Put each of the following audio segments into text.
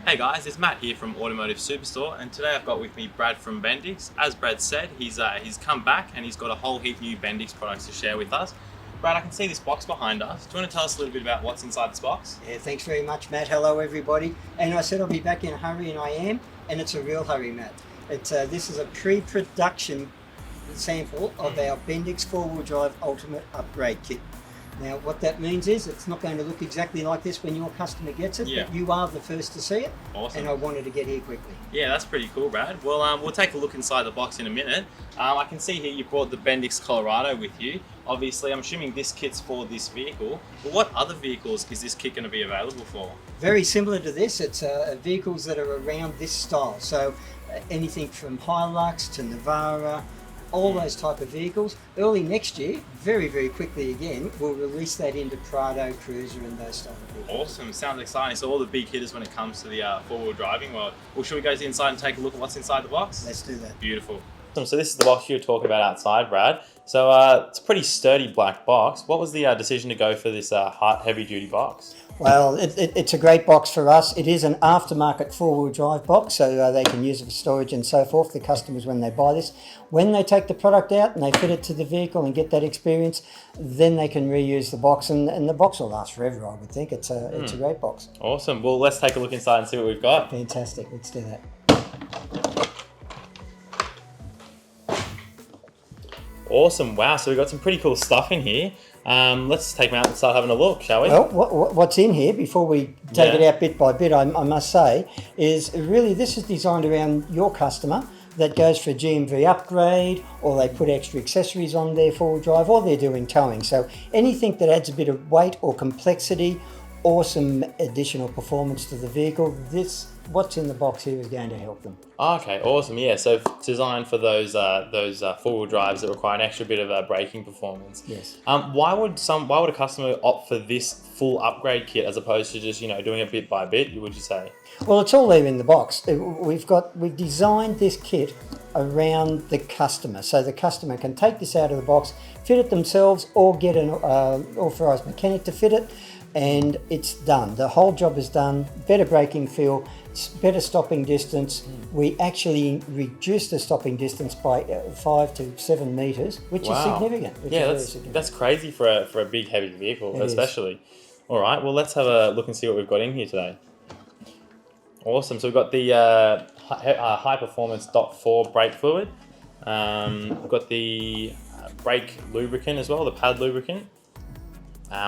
Hey guys, it's Matt here from Automotive Superstore, and today I've got with me Brad from Bendix. As Brad said, he's come back and he's got a whole heap new Bendix products to share with us. Brad, I can see this box behind us. Do you want to tell us a little bit about what's inside this box? Yeah, thanks very much, Matt. Hello, everybody. And I said I'll be back in a hurry, and I am, and it's a real hurry, Matt. This is a pre-production sample of our Bendix four-wheel drive Ultimate Upgrade Kit. Now, what that means is it's not going to look exactly like this when your customer gets it, but you are the first to see it. Awesome. And I wanted to get here quickly. Yeah, that's pretty cool, Brad. Well, we'll take a look inside the box in a minute. I can see here you brought the Bendix Colorado with you. Obviously, I'm assuming this kit's for this vehicle. But what other vehicles is this kit going to be available for? Very similar to this. It's vehicles that are around this style. So anything from Hilux to Navara, all those type of vehicles. Early next year, very, very quickly again, we'll release that into Prado, Cruiser and those type of vehicles. Awesome, sounds exciting. So all the big hitters when it comes to the four-wheel driving world. Well, should we go inside and take a look at what's inside the box? Let's do that. Beautiful. So this is the box you were talking about outside, Brad. So it's a pretty sturdy black box. What was the decision to go for this heavy-duty box? Well, it's a great box for us. It is an aftermarket four-wheel drive box, so they can use it for storage and so forth, the customers, when they buy this. When they take the product out and they fit it to the vehicle and get that experience, then they can reuse the box, and the box will last forever, I would think. It's a great box. Awesome. Well, let's take a look inside and see what we've got. Fantastic. Let's do that. Awesome. Wow. So we've got some pretty cool stuff in here. Let's take them out and start having a look, shall we? Well, what's in here, before we take it out bit by bit, I must say, is really this is designed around your customer that goes for a GMV upgrade, or they put extra accessories on their four-wheel drive, or they're doing towing. So anything that adds a bit of weight or complexity or some additional performance to the vehicle, what's in the box here is going to help them. Okay, awesome. Yeah, so designed for those four-wheel drives that require an extra bit of braking performance. Yes. Why would a customer opt for this full upgrade kit as opposed to just doing it bit by bit? Would you say? Well, it's all there in the box. We've designed this kit around the customer, so the customer can take this out of the box, fit it themselves, or get an authorised mechanic to fit it. And it's done. The whole job is done. Better braking feel, better stopping distance. We actually reduced the stopping distance by 5 to 7 meters, which is significant. That's crazy for a big heavy vehicle, especially. All right, well, let's have a look and see what we've got in here today. Awesome. So we've got the high performance DOT4 brake fluid. We've got the brake lubricant as well, the pad lubricant.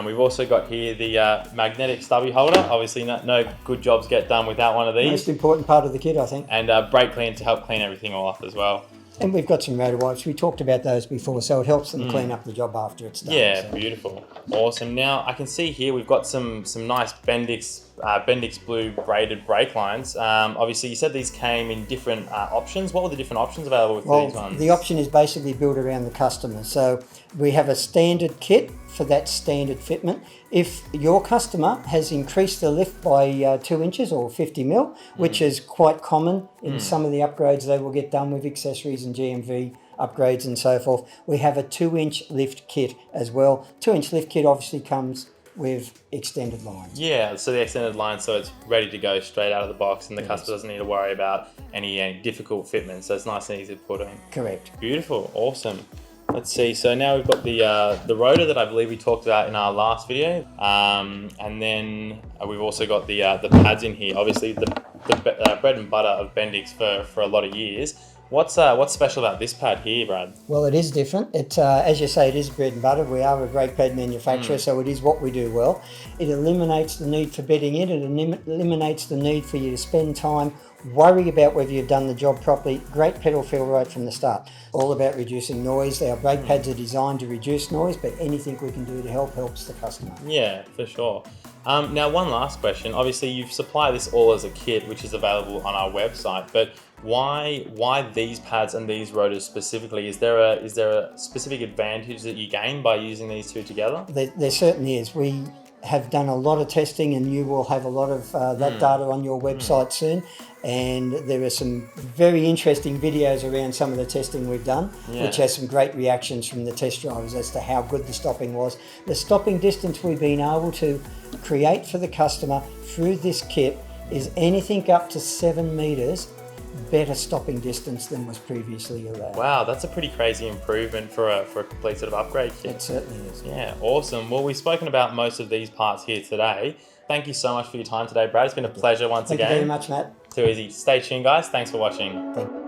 We've also got here the magnetic stubby holder. Obviously, no good jobs get done without one of these. Most important part of the kit, I think. And brake clean to help clean everything off as well. And we've got some rotor wipes. We talked about those before, so it helps them clean up the job after it's done. Yeah, so. Beautiful. Awesome. Now, I can see here we've got some nice Bendix Blue braided brake lines. Obviously, you said these came in different options. What were the different options available with these ones? The option is basically built around the customer. So we have a standard kit for that standard fitment. If your customer has increased the lift by 2 inches or 50 mil, which is quite common in some of the upgrades they will get done with accessories and GMV upgrades and so forth, we have a 2-inch lift kit as well. 2-inch lift kit obviously comes with extended lines. Yeah, so the extended line, so it's ready to go straight out of the box, and the customer doesn't need to worry about any difficult fitment, so it's nice and easy to put in. Correct. Beautiful, awesome. Let's see, so now we've got the rotor that I believe we talked about in our last video, and then we've also got the pads in here. Obviously the bread and butter of Bendix for a lot of years. What's special about this pad here, Brad? Well, it is different. It, as you say, it is bread and butter. We are a brake pad manufacturer, so it is what we do well. It eliminates the need for bedding in. It eliminates the need for you to spend time worry about whether you've done the job properly. Great pedal feel right from the start. All about reducing noise. Our brake pads are designed to reduce noise, but anything we can do to helps the customer. Yeah, for sure. Now, one last question. Obviously, you've supplied this all as a kit, which is available on our website, but why these pads and these rotors specifically? Is there a specific advantage that you gain by using these two together? There certainly is. We have done a lot of testing, and you will have a lot of that data on your website soon. And there are some very interesting videos around some of the testing we've done, which has some great reactions from the test drivers as to how good the stopping was. The stopping distance we've been able to create for the customer through this kit is anything up to 7 metres better stopping distance than was previously allowed. Wow, that's a pretty crazy improvement for a complete sort of upgrade kit. It certainly is. Yeah, awesome. Well, we've spoken about most of these parts here today. Thank you so much for your time today, Brad. It's been a pleasure once Thank again. you very much, Matt. Too easy. Stay tuned, guys. Thanks for watching. Thank you.